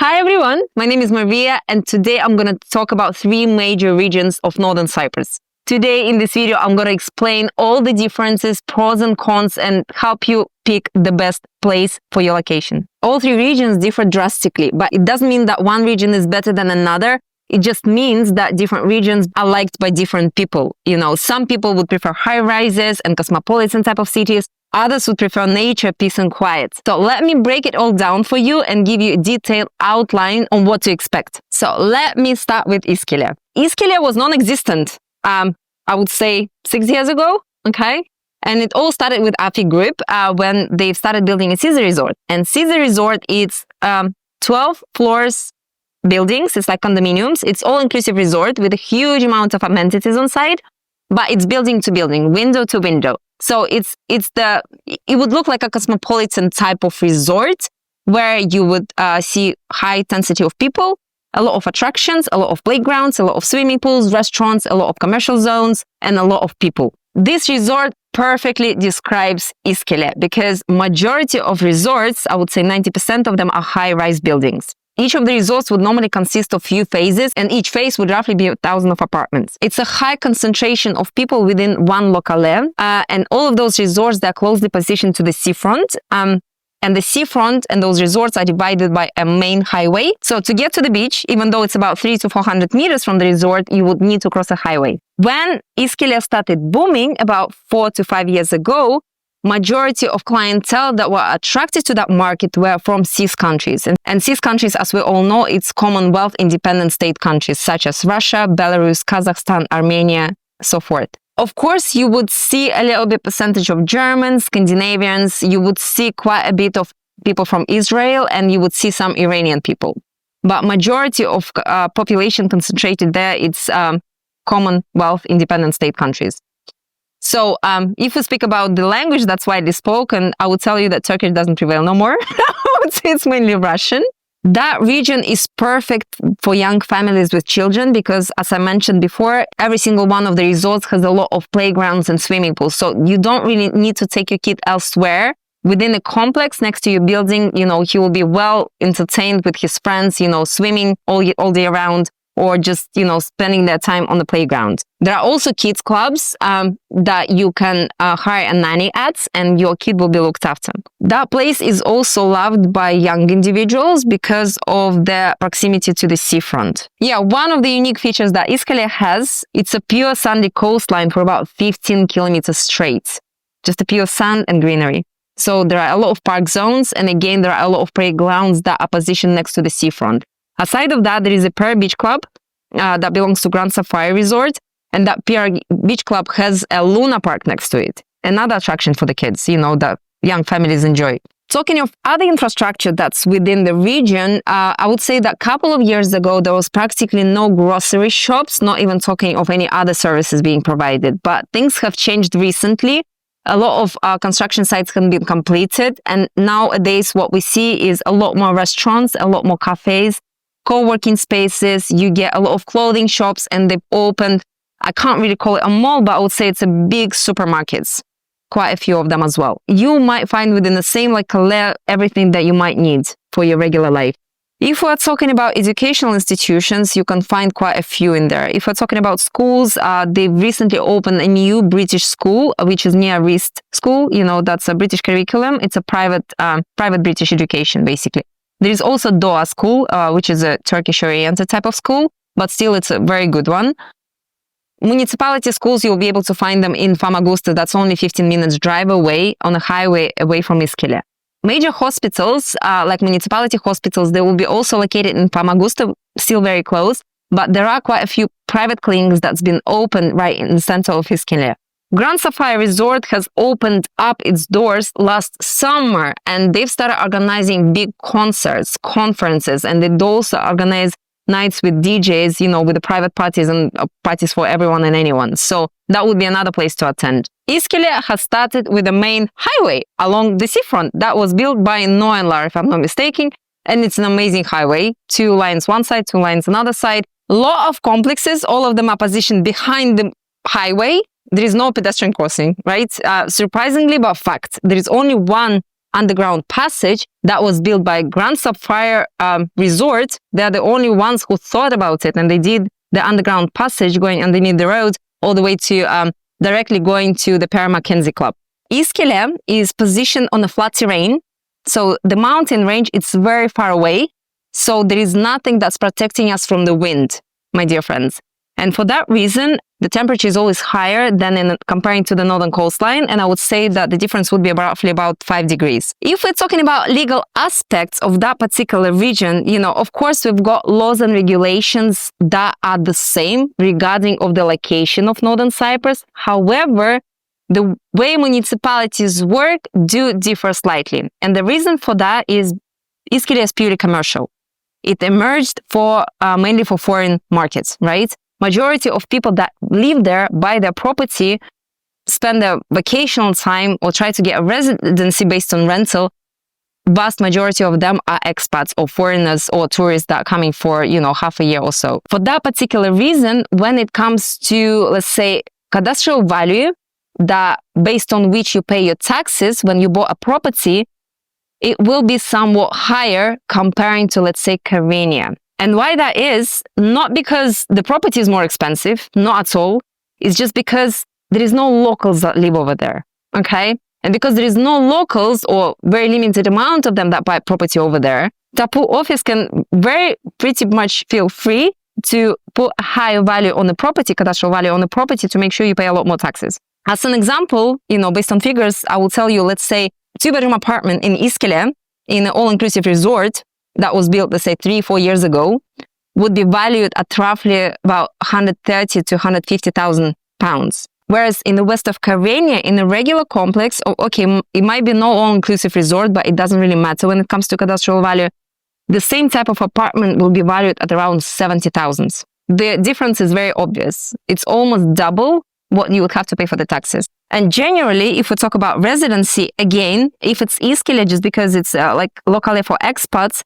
Hi everyone, my name is Maria and today I'm going to talk about three major regions of Northern Cyprus. Today in this video, I'm going to explain all the differences, pros and cons, and help you pick the best place for your location. All three regions differ drastically, but it doesn't mean that one region is better than another. It just means that different regions are liked by different people. Some people would prefer high rises and cosmopolitan type of cities. Others would prefer nature, peace, and quiet. So let me break it all down for you and give you a detailed outline on what to expect. So let me start with Iskele. Iskele was non-existent, I would say 6 years ago, okay? And it all started with Afi Group when they started building a Caesar Resort. And Caesar Resort is 12 floors buildings. It's like condominiums. It's all-inclusive resort with a huge amount of amenities on site, but it's building to building, window to window. So it would look like a cosmopolitan type of resort where you would see high density of people, a lot of attractions, a lot of playgrounds, a lot of swimming pools, restaurants, a lot of commercial zones, and a lot of people. This resort perfectly describes Iskele because majority of resorts, I would say 90% of them are high-rise buildings. Each of the resorts would normally consist of few phases, and each phase would roughly be 1,000 of apartments. It's a high concentration of people within one locale, and all of those resorts, they're closely positioned to the seafront. And the seafront and those resorts are divided by a main highway. So to get to the beach, even though it's about 300 to 400 meters from the resort, you would need to cross a highway. When Iskele started booming about 4 to 5 years ago, majority of clientele that were attracted to that market were from CIS countries. And CIS countries, as we all know, it's Commonwealth independent state countries such as Russia, Belarus, Kazakhstan, Armenia, so forth. Of course, you would see a little bit percentage of Germans, Scandinavians, you would see quite a bit of people from Israel, and you would see some Iranian people. But majority of population concentrated there, it's Commonwealth independent state countries. So if we speak about the language that's widely spoken, I would tell you that Turkish doesn't prevail no more. I would say it's mainly Russian. That region is perfect for young families with children because, as I mentioned before, every single one of the resorts has a lot of playgrounds and swimming pools. So you don't really need to take your kid elsewhere. Within the complex next to your building, he will be well entertained with his friends, swimming all day round, or just, spending their time on the playground. There are also kids clubs that you can hire a nanny at, and your kid will be looked after. That place is also loved by young individuals because of their proximity to the seafront. Yeah, one of the unique features that Iskele has, it's a pure sandy coastline for about 15 kilometers straight. Just a pure sand and greenery. So there are a lot of park zones, and again, there are a lot of playgrounds that are positioned next to the seafront. Aside of that, there is a Pier Beach Club that belongs to Grand Safari Resort, and that Pier Beach Club has a Luna Park next to it. Another attraction for the kids, that young families enjoy. Talking of other infrastructure that's within the region, I would say that a couple of years ago, there was practically no grocery shops, not even talking of any other services being provided. But things have changed recently. A lot of construction sites have been completed, and nowadays what we see is a lot more restaurants, a lot more cafes, co-working spaces. You get a lot of clothing shops, and they've opened, I can't really call it a mall, but I would say it's a big supermarkets, quite a few of them as well. You might find within the same locale everything that you might need for your regular life. If we're talking about educational institutions, you can find quite a few in there. If we're talking about schools, they've recently opened a new British school, which is near Rist School. That's a British curriculum. It's a private British education, basically. There is also Doğa School, which is a Turkish-oriented type of school, but still it's a very good one. Municipality schools, you'll be able to find them in Famagusta. That's only 15 minutes drive away on a highway away from Iskele. Major hospitals, like municipality hospitals, they will be also located in Famagusta, still very close, but there are quite a few private clinics that's been opened right in the center of Iskele. Grand Safari Resort has opened up its doors last summer, and they've started organizing big concerts, conferences, and they also organize nights with DJs, with the private parties and parties for everyone and anyone. So that would be another place to attend. Iskele has started with the main highway along the seafront that was built by Allure, if I'm not mistaken, and it's an amazing highway. 2 lines one side, 2 lines another side. A lot of complexes, all of them are positioned behind the highway. There is no pedestrian crossing, right? Surprisingly, but fact, there is only one underground passage that was built by Grand Sapphire Resort. They're the only ones who thought about it, and they did the underground passage going underneath the road all the way to directly going to the Pere Mackenzie Club. Iskele is positioned on a flat terrain, so the mountain range is very far away, so there is nothing that's protecting us from the wind, my dear friends. And for that reason, the temperature is always higher than comparing to the northern coastline, and I would say that the difference would be roughly about 5 degrees. If we're talking about legal aspects of that particular region, of course, we've got laws and regulations that are the same regarding of the location of northern Cyprus. However, the way municipalities work do differ slightly. And the reason for that is Iskele is purely commercial. It emerged mainly for foreign markets, right? Majority of people that live there, buy their property, spend their vacational time or try to get a residency based on rental. Vast majority of them are expats or foreigners or tourists that are coming for, half a year or so. For that particular reason, when it comes to, let's say, cadastral value, that based on which you pay your taxes when you bought a property, it will be somewhat higher comparing to, let's say, Kyrenia. And why that is, not because the property is more expensive, not at all. It's just because there is no locals that live over there, okay? And because there is no locals or very limited amount of them that buy property over there, Tapu office can pretty much feel free to put a higher value on the property, cadastral value on the property to make sure you pay a lot more taxes. As an example, based on figures, I will tell you, let's say, 2-bedroom apartment in Iskele, in an all-inclusive resort, that was built, let's say, 3-4 years ago, would be valued at roughly about 130 to 150,000 pounds. Whereas in the west of Kyrenia, in a regular complex, it might be no all-inclusive resort, but it doesn't really matter when it comes to cadastral value. The same type of apartment will be valued at around 70,000. The difference is very obvious. It's almost double what you would have to pay for the taxes. And generally, if we talk about residency, again, if it's Iskele, just because it's locally for expats,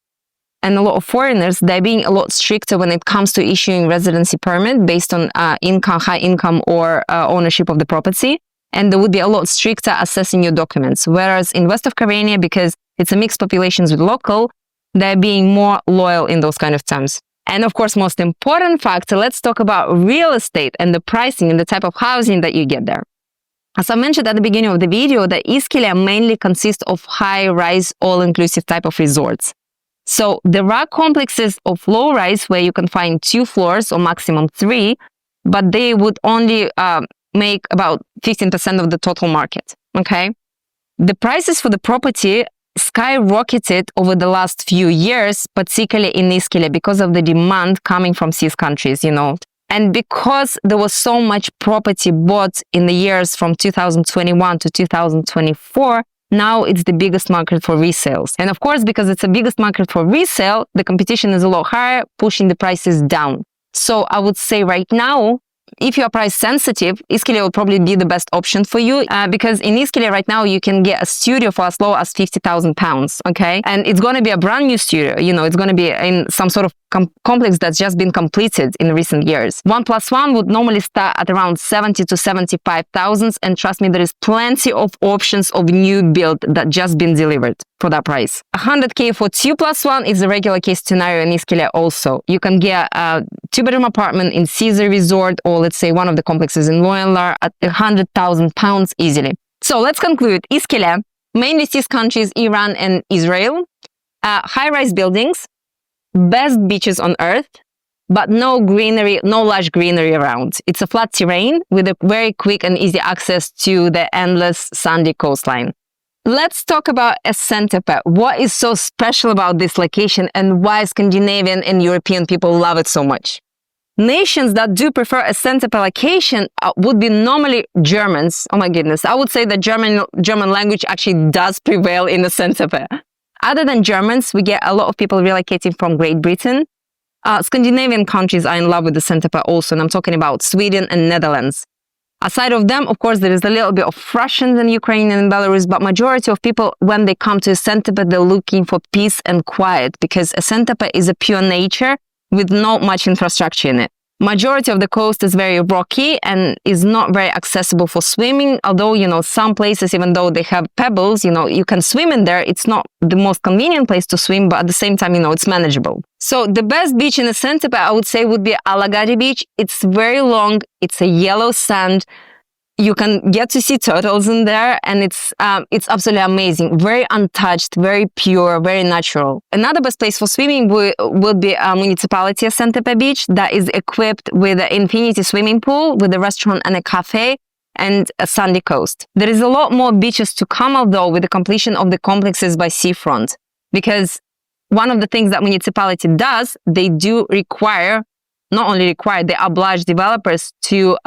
and a lot of foreigners, they're being a lot stricter when it comes to issuing residency permit based on income, high income or ownership of the property. And they would be a lot stricter assessing your documents. Whereas in west of Kyrenia, because it's a mixed populations with local, they're being more loyal in those kind of terms. And of course, most important factor, let's talk about real estate and the pricing and the type of housing that you get there. As I mentioned at the beginning of the video, the Iskele mainly consists of high-rise, all-inclusive type of resorts. So there are complexes of low-rise where you can find 2 floors or maximum 3, but they would only make about 15% of the total market, okay? The prices for the property skyrocketed over the last few years, particularly in Iskele, because of the demand coming from CIS countries, And because there was so much property bought in the years from 2021 to 2024, now it's the biggest market for resales. And of course, because it's the biggest market for resale, the competition is a lot higher, pushing the prices down. So I would say right now, if you are price sensitive, Iskele will probably be the best option for you because in Iskele right now, you can get a studio for as low as 50,000 pounds, okay? And it's going to be a brand new studio, it's going to be in some sort of complex that's just been completed in recent years. 1+1 would normally start at around 70 to 75,000, and trust me, there is plenty of options of new build that just been delivered for that price. 100K for 2+1 is a regular case scenario in Iskele also. You can get a 2-bedroom apartment in Caesar Resort or let's say one of the complexes in Allure at 100,000 pounds easily. So let's conclude. Iskele, mainly CIS countries, Iran and Israel, high-rise buildings, best beaches on earth, but no greenery, no lush greenery around. It's a flat terrain with a very quick and easy access to the endless sandy coastline. Let's talk about Esentepe. What is so special about this location and why Scandinavian and European people love it so much? Nations that do prefer Esentepe location would be normally Germans. Oh my goodness. I would say that German language actually does prevail in Esentepe. Other than Germans, we get a lot of people relocating from Great Britain. Scandinavian countries are in love with Esentepe also, and I'm talking about Sweden and Netherlands. Aside of them, of course, there is a little bit of Russians and Ukrainian and Belarus, but majority of people, when they come to Esentepe, they're looking for peace and quiet because Esentepe is a pure nature with not much infrastructure in it. Majority of the coast is very rocky and is not very accessible for swimming. Although, some places, even though they have pebbles, you can swim in there. It's not the most convenient place to swim, but at the same time, it's manageable. So the best beach in Esentepe, I would say, would be Alagadi Beach. It's very long. It's a yellow sand. You can get to see turtles in there, and it's absolutely amazing. Very untouched, very pure, very natural. Another best place for swimming would be Municipality Esentepe Beach that is equipped with an infinity swimming pool, with a restaurant and a cafe, and a sandy coast. There is a lot more beaches to come, although, with the completion of the complexes by seafront. Because one of the things that municipality does, they do require, not only require, they oblige developers to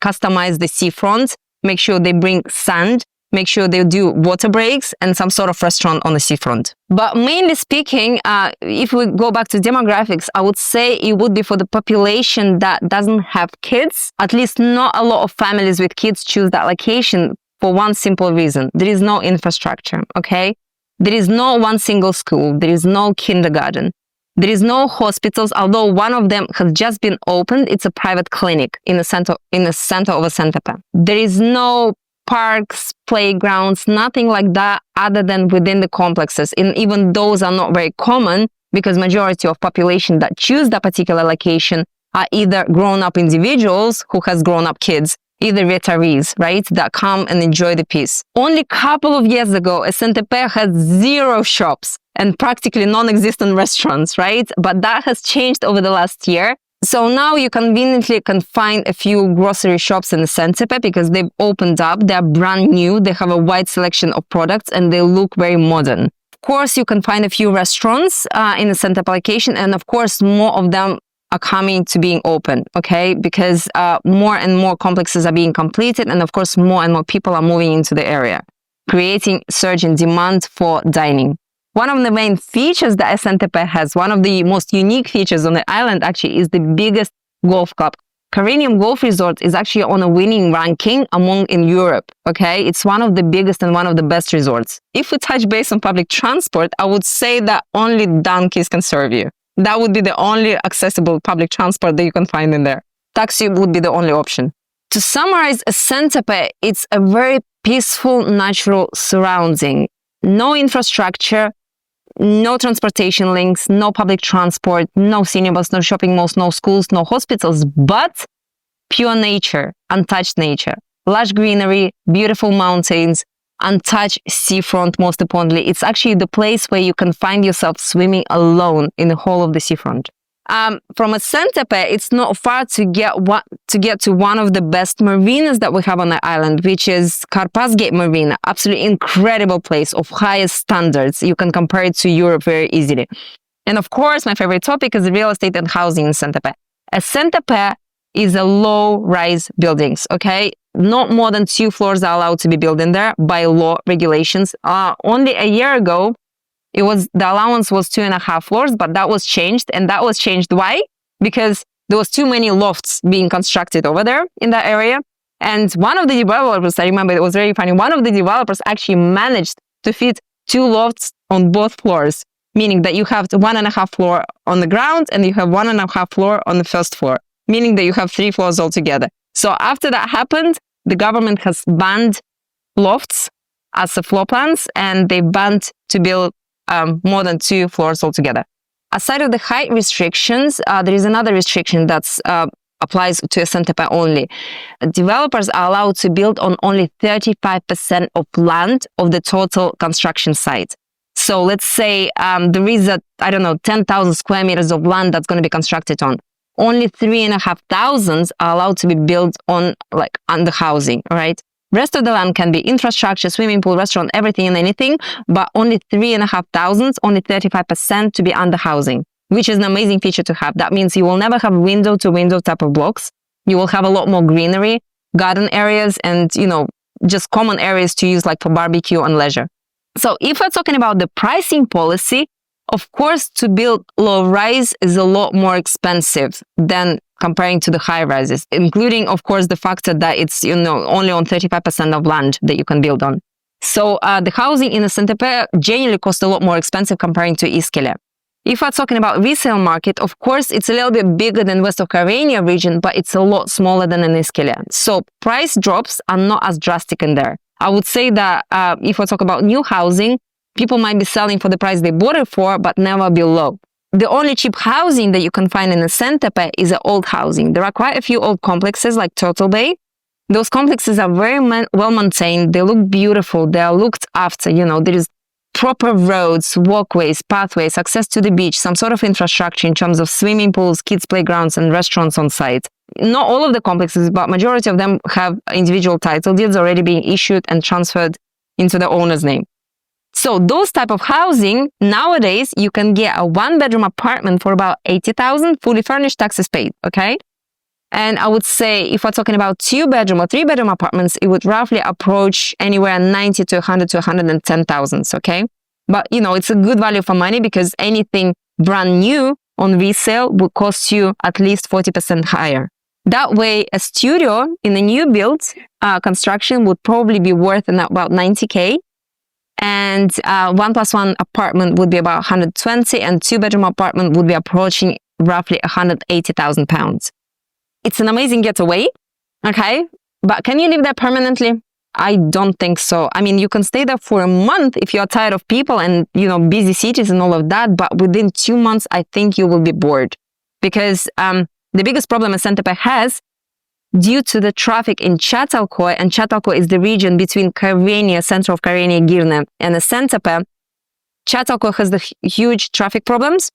customize the seafront, make sure they bring sand, make sure they do water breaks and some sort of restaurant on the seafront. But mainly speaking, if we go back to demographics, I would say it would be for the population that doesn't have kids. At least not a lot of families with kids choose that location for one simple reason. There is no infrastructure, okay? There is no one single school. There is no kindergarten. There is no hospitals, although one of them has just been opened. It's a private clinic in the center of Esentepe. There is no parks, playgrounds, nothing like that other than within the complexes. And even those are not very common because majority of population that choose that particular location are either grown-up individuals who has grown-up kids, either retirees, right, that come and enjoy the peace. Only a couple of years ago, Esentepe had 0 shops and practically non-existent restaurants, right? But that has changed over the last year. So now you conveniently can find a few grocery shops in Esentepe because they've opened up. They're brand new. They have a wide selection of products and they look very modern. Of course, you can find a few restaurants in the Esentepe location, and of course, more of them are coming to being open, okay? Because more and more complexes are being completed, and of course, more and more people are moving into the area, creating surge in demand for dining. One of the main features that Esentepe has, one of the most unique features on the island actually, is the biggest golf club. Kyrenia Golf Resort is actually on a winning ranking in Europe, okay? It's one of the biggest and one of the best resorts. If we touch base on public transport, I would say that only donkeys can serve you. That would be the only accessible public transport that you can find in there. Taxi would be the only option. To summarize, Esentepe, it's a very peaceful, natural surrounding. No infrastructure, no transportation links, no public transport, no cinemas, no shopping malls, no schools, no hospitals, but pure nature, untouched nature. Lush greenery, beautiful mountains, untouched seafront, most importantly. It's actually the place where you can find yourself swimming alone in the whole of the seafront. From Esentepe, it's not far to get to one of the best marinas that we have on the island, which is Karpas Gate Marina. Absolutely incredible place of highest standards. You can compare it to Europe very easily. And of course, my favorite topic is real estate and housing in Esentepe. Esentepe is a low-rise buildings, okay? Not more than 2 floors are allowed to be built in there by law regulations. Only a year ago, the allowance was 2.5 floors, but that was changed. And that was changed why? Because there was too many lofts being constructed over there in that area. And one of the developers, I remember it was very funny, one of the developers actually managed to fit 2 lofts on both floors, meaning that you have 1.5 floor on the ground and you have 1.5 floor on the first floor, meaning that you have 3 floors altogether. So after that happened, the government has banned lofts as a floor plans, and they banned to build more than 2 floors altogether. Aside of the height restrictions, there is another restriction that applies to Esentepe only. Developers are allowed to build on only 35% of land of the total construction site. So let's say there is 10,000 square meters of land that's going to be constructed on. Only 3,500 are allowed to be built on the housing, all right? Rest of the land can be infrastructure, swimming pool, restaurant, everything and anything, but only 3,500, only 35% to be under housing, which is an amazing feature to have. That means you will never have window-to-window type of blocks. You will have a lot more greenery, garden areas, and, just common areas to use like for barbecue and leisure. So if we're talking about the pricing policy, of course, to build low-rise is a lot more expensive than comparing to the high rises, including, of course, the factor that it's, only on 35% of land that you can build on. So the housing in Esentepe generally costs a lot more expensive comparing to Iskele. If we're talking about resale market, of course, it's a little bit bigger than west of Kyrenia region, but it's a lot smaller than in Iskele. So price drops are not as drastic in there. I would say that if we talk about new housing, people might be selling for the price they bought it for, but never below. The only cheap housing that you can find in Esentepe is old housing. There are quite a few old complexes like Turtle Bay. Those complexes are very well maintained. They look beautiful. They are looked after. There is proper roads, walkways, pathways, access to the beach, some sort of infrastructure in terms of swimming pools, kids' playgrounds, and restaurants on site. Not all of the complexes, but majority of them have individual title deeds already being issued and transferred into the owner's name. So those type of housing, nowadays, you can get a 1-bedroom apartment for about 80,000, fully furnished, taxes paid, okay? And I would say if we're talking about 2-bedroom or 3-bedroom apartments, it would roughly approach anywhere 90 to 100 to 110,000, okay? But, it's a good value for money because anything brand new on resale would cost you at least 40% higher. That way, a studio in a new build construction would probably be worth about 90K. And 1+1 apartment would be about 120, and 2-bedroom apartment would be approaching roughly 180,000 pounds. It's an amazing getaway, okay? But can you live there permanently? I don't think so. I mean, you can stay there for a month if you're tired of people and, busy cities and all of that. But within 2 months, I think you will be bored because the biggest problem Esentepe has due to the traffic in Çatalköy, and Çatalköy is the region between Kyrenia, center of Kyrenia, Girne, and Esentepe. Çatalköy has the huge traffic problems,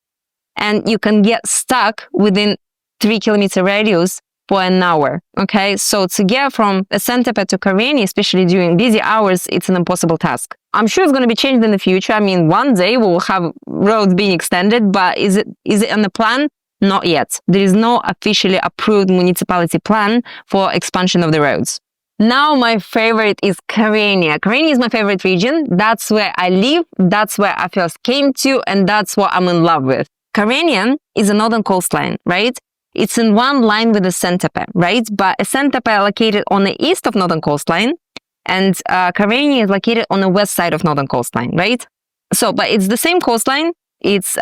and you can get stuck within 3-kilometer radius for an hour, okay? So to get from Esentepe to Kyrenia, especially during busy hours, it's an impossible task. I'm sure it's going to be changed in the future. I mean, one day we'll have roads being extended, but is it on the plan? Not yet. There is no officially approved municipality plan for expansion of the roads. Now my favorite is Kyrenia. Kyrenia is my favorite region. That's where I live. That's where I first came to, and that's what I'm in love with. Kyrenia is a northern coastline, right? It's in one line with Esentepe, right? But Esentepe is located on the east of northern coastline, and Kyrenia is located on the west side of northern coastline, right? So, but it's the same coastline. It's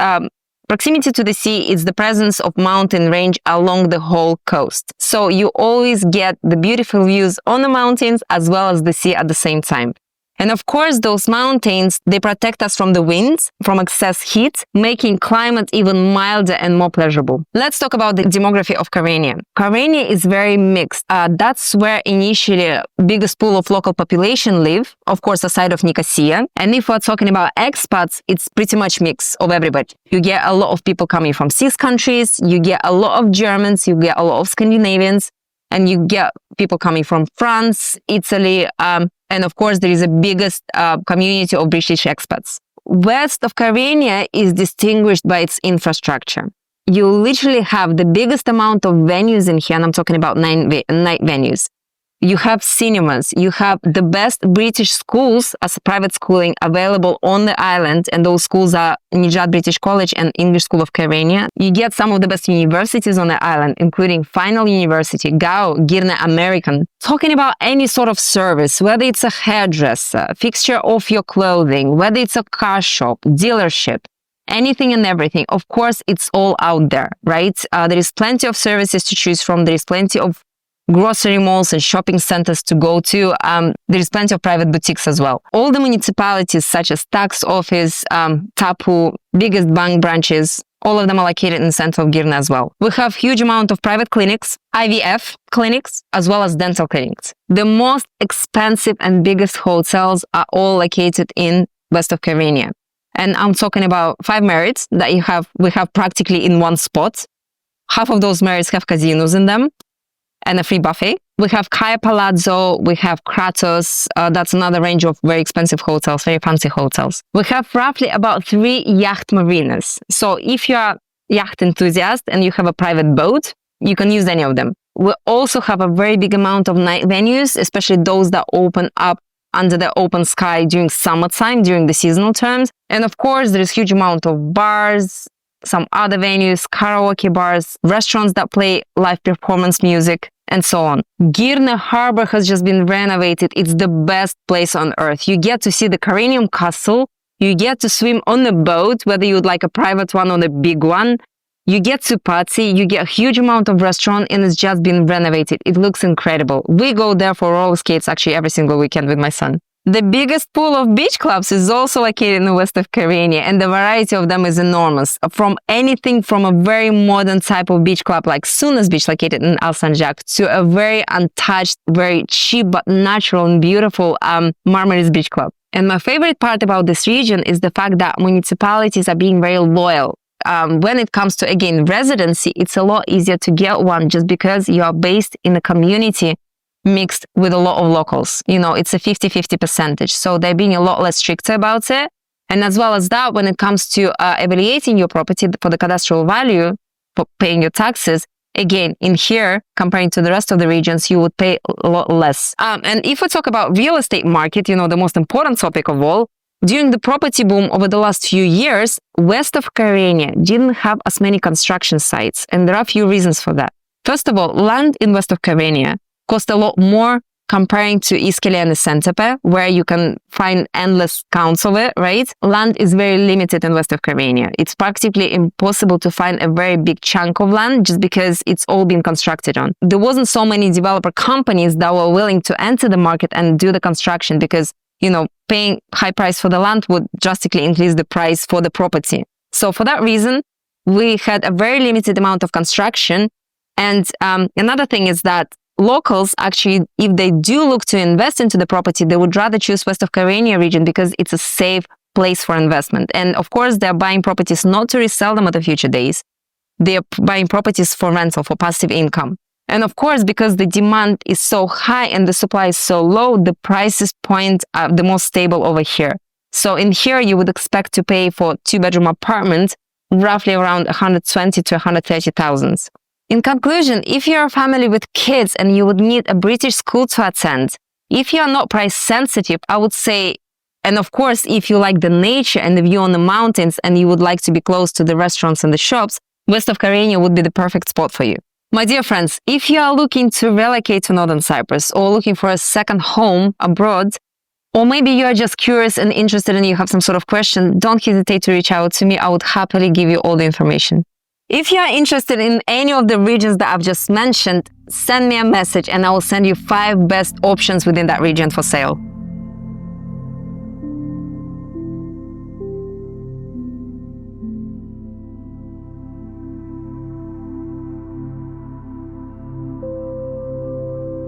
proximity to the sea is the presence of mountain range along the whole coast. So you always get the beautiful views on the mountains as well as the sea at the same time. And of course, those mountains, they protect us from the winds, from excess heat, making climate even milder and more pleasurable. Let's talk about the demography of Kyrenia. Kyrenia is very mixed. That's where initially biggest pool of local population live, of course, aside of Nicosia. And if we're talking about expats, it's pretty much mix of everybody. You get a lot of people coming from 6 countries, you get a lot of Germans, you get a lot of Scandinavians, and you get people coming from France, Italy, and of course, there is a biggest community of British expats. West of Kyrenia is distinguished by its infrastructure. You literally have the biggest amount of venues in here, and I'm talking about night venues. You have cinemas, you have the best British schools as private schooling available on the island, and those schools are Nijad British College and English School of Kyrenia. You get some of the best universities on the island, including Final University, GAU, Girne American. Talking about any sort of service, whether it's a hairdresser, fixture of your clothing, whether it's a car shop, dealership, anything and everything. Of course, it's all out there, right? There is plenty of services to choose from. There is plenty of grocery malls and shopping centers to go to. There is plenty of private boutiques as well. All the municipalities such as tax office, Tapu, biggest bank branches, all of them are located in the center of Girne as well. We have huge amount of private clinics, IVF clinics, as well as dental clinics. The most expensive and biggest hotels are all located in west of Kyrenia. And I'm talking about 5 Marriotts that we have practically in one spot. Half of those Marriotts have casinos in them and a free buffet. We have Kaya Palazzo, we have Kratos, that's another range of very expensive hotels, very fancy hotels. We have roughly about 3 yacht marinas. So if you're a yacht enthusiast and you have a private boat, you can use any of them. We also have a very big amount of night venues, especially those that open up under the open sky during summertime, during the seasonal terms. And of course, there is a huge amount of bars, some other venues, karaoke bars, restaurants that play live performance music, and so on. Girne Harbor has just been renovated. It's the best place on earth. You get to see the Kyrenium Castle. You get to swim on a boat, whether you would like a private one or a big one. You get to party, you get a huge amount of restaurant, and it's just been renovated. It looks incredible. We go there for roller skates actually every single weekend with my son. The biggest pool of beach clubs is also located in the west of Kyrenia, and the variety of them is enormous. From anything from a very modern type of beach club like Sunas Beach located in Alsancak to a very untouched, very cheap but natural and beautiful Marmaris Beach Club. And my favorite part about this region is the fact that municipalities are being very loyal. When it comes to, again, residency, it's a lot easier to get one just because you are based in a community mixed with a lot of locals. You know, it's a 50-50 percentage. So they're being a lot less stricter about it. And as well as that, when it comes to evaluating your property for the cadastral value, for paying your taxes, again, in here, comparing to the rest of the regions, you would pay a lot less. And if we talk about real estate market, you know, the most important topic of all, during the property boom over the last few years, west of Kyrenia didn't have as many construction sites. And there are a few reasons for that. First of all, land in west of Kyrenia cost a lot more comparing to Iskele and Esentepe, where you can find endless counts of it, right? Land is very limited in west of Kyrenia. It's practically impossible to find a very big chunk of land just because it's all been constructed on. There wasn't so many developer companies that were willing to enter the market and do the construction because, you know, paying high price for the land would drastically increase the price for the property. So for that reason, we had a very limited amount of construction. And another thing is that locals actually, if they do look to invest into the property, they would rather choose west of Kyrenia region because it's a safe place for investment. And of course, they're buying properties not to resell them at the future days. They're buying properties for rental, for passive income. And of course, because the demand is so high and the supply is so low, the prices point the most stable over here. So in here, you would expect to pay for 2-bedroom apartment roughly around 120 to 130,000. In conclusion, if you're a family with kids and you would need a British school to attend, if you are not price sensitive, I would say, and of course, if you like the nature and the view on the mountains and you would like to be close to the restaurants and the shops, west of Kyrenia would be the perfect spot for you. My dear friends, if you are looking to relocate to Northern Cyprus or looking for a second home abroad, or maybe you are just curious and interested and you have some sort of question, don't hesitate to reach out to me. I would happily give you all the information. If you are interested in any of the regions that I've just mentioned, send me a message and I will send you 5 best options within that region for sale.